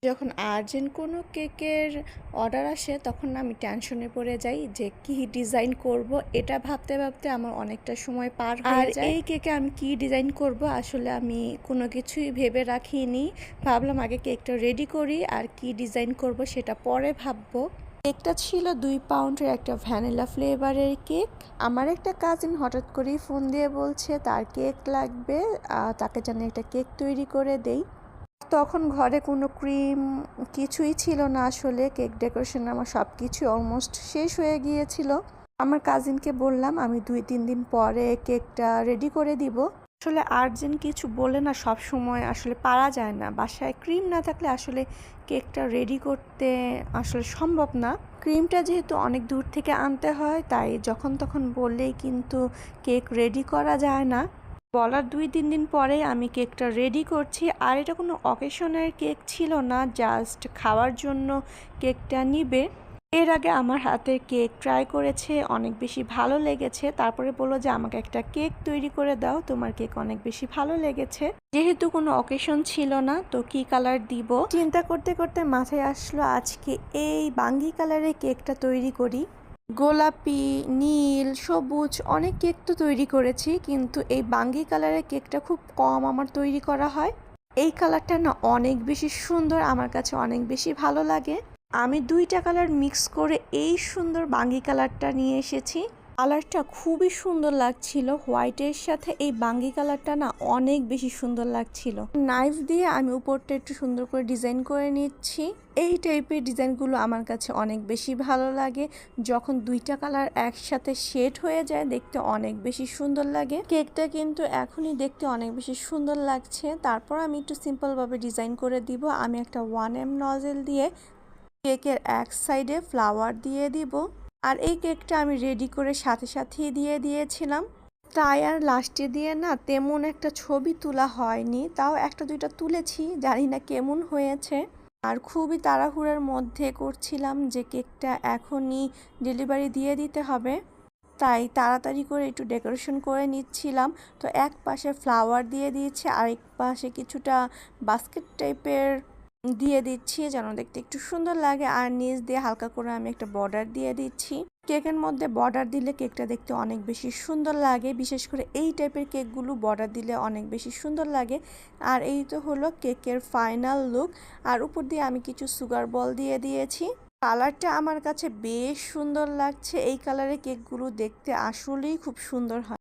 যখন আর্জেন্ট কোনো কেকের অর্ডার আসে তখন আমি টেনশনে পড়ে যাই যে কি ডিজাইন করব। এটা ভাবতে ভাবতে আমার অনেকটা সময় পার হয়ে যায়। এই কেকে আমি কি ডিজাইন করব আসলে আমি কোনো কিছুই ভেবে রাখিনি। ভাবলাম আগে কেকটা রেডি করি, আর কি ডিজাইন করব সেটা পরে ভাববো। কেকটা ছিল 2 পাউন্ডের একটা ভ্যানিলা ফ্লেভারের কেক। আমার একটা কাজিন হঠাৎ করেই ফোন দিয়ে বলছে তার কেক লাগবে, তাকে যেন একটা কেক তৈরি করে দেই। তখন ঘরে কোনো ক্রিম কিছুই ছিল না, আসলে কেক ডেকোরেশন আমার সব কিছু অলমোস্ট শেষ হয়ে গিয়েছিল। আমার কাজিনকে বললাম আমি 2-3 দিন পরে কেকটা রেডি করে দিব। আসলে আর্জেন্ট কিছু বলে না সব সময় আসলে পারা যায় না, বাসায় ক্রিম না থাকলে আসলে কেকটা রেডি করতে আসলে সম্ভব না। ক্রিমটা যেহেতু অনেক দূর থেকে আনতে হয়, তাই যখন তখন বললেই কিন্তু কেক রেডি করা যায় না। বলার 2-3 দিন পরে আমি কেকটা রেডি করছি, আর এটা কোনো অকেশনের কেক ছিল না, জাস্ট খাওয়ার জন্য কেকটা নিবে। এর আগে আমার হাতে কেক ট্রাই করেছে, অনেক বেশি ভালো লেগেছে। তারপরে বললো যে আমাকে একটা কেক তৈরি করে দাও, তোমার কেক অনেক বেশি ভালো লেগেছে। যেহেতু কোনো অকেশন ছিল না, তো কি কালার দিব চিন্তা করতে করতে মাথায় আসলো আজকে এই বাঙ্গি কালারের কেকটা তৈরি করি। গোলাপি, নীল, সবুজ অনেক কেক তো তৈরি করেছি, কিন্তু এই বাঙ্গি কালারের কেকটা খুব কম আমার তৈরি করা হয়। এই কালারটা না অনেক বেশি সুন্দর, আমার কাছে অনেক বেশি ভালো লাগে। আমি 2টা কালার মিক্স করে এই সুন্দর বাঙ্গি কালারটা নিয়ে এসেছি। কালারটা খুবই সুন্দর লাগছিল, হোয়াইটের সাথে এই বাঙ্গি কালারটা না অনেক বেশি সুন্দর লাগছিল। নাইফ দিয়ে আমি উপরটা একটু সুন্দর করে ডিজাইন করে নিচ্ছি। এই টাইপের ডিজাইনগুলো আমার কাছে অনেক বেশি ভালো লাগে। যখন 2টা কালার একসাথে শেড হয়ে যায় দেখতে অনেক বেশি সুন্দর লাগে। কেকটা কিন্তু এখনই দেখতে অনেক বেশি সুন্দর লাগছে। তারপর আমি একটু সিম্পলভাবে ডিজাইন করে দিব। আমি একটা 1M নজেল দিয়ে কেকের এক সাইডে ফ্লাওয়ার দিয়ে দিব। আর এই কেকটা আমি রেডি করে সাথে সাথেই দিয়ে দিয়েছিলাম। তাই আর লাস্টে দিয়ে না তেমন একটা ছবি তোলা হয়নি, তাও 1-2টা তুলেছি, জানি না কেমন হয়েছে। আর খুবই তাড়াহুড়োর মধ্যে করছিলাম যে কেকটা এখনই ডেলিভারি দিয়ে দিতে হবে, তাই তাড়াতাড়ি করে একটু ডেকোরেশন করে নিচ্ছিলাম। তো এক পাশে ফ্লাওয়ার দিয়ে দিয়েছি, আরেক পাশে কিছুটা বাস্কেট টাইপের দিয়ে দিচ্ছি যেন দেখতে একটু সুন্দর লাগে। আর নিচ দিয়ে হালকা করে আমি একটা বর্ডার দিয়ে দিচ্ছি। কেকের মধ্যে বর্ডার দিলে কেকটা দেখতে অনেক বেশি সুন্দর লাগে, বিশেষ করে এই টাইপের কেকগুলো বর্ডার দিলে অনেক বেশি সুন্দর লাগে। আর এই তো হলো কেকের ফাইনাল লুক। আর উপর দিয়ে আমি কিছু সুগার বল দিয়ে দিয়েছি। কালারটা আমার কাছে বেশ সুন্দর লাগছে, এই কালারের কেকগুলো দেখতে আসলেই খুব সুন্দর হয়।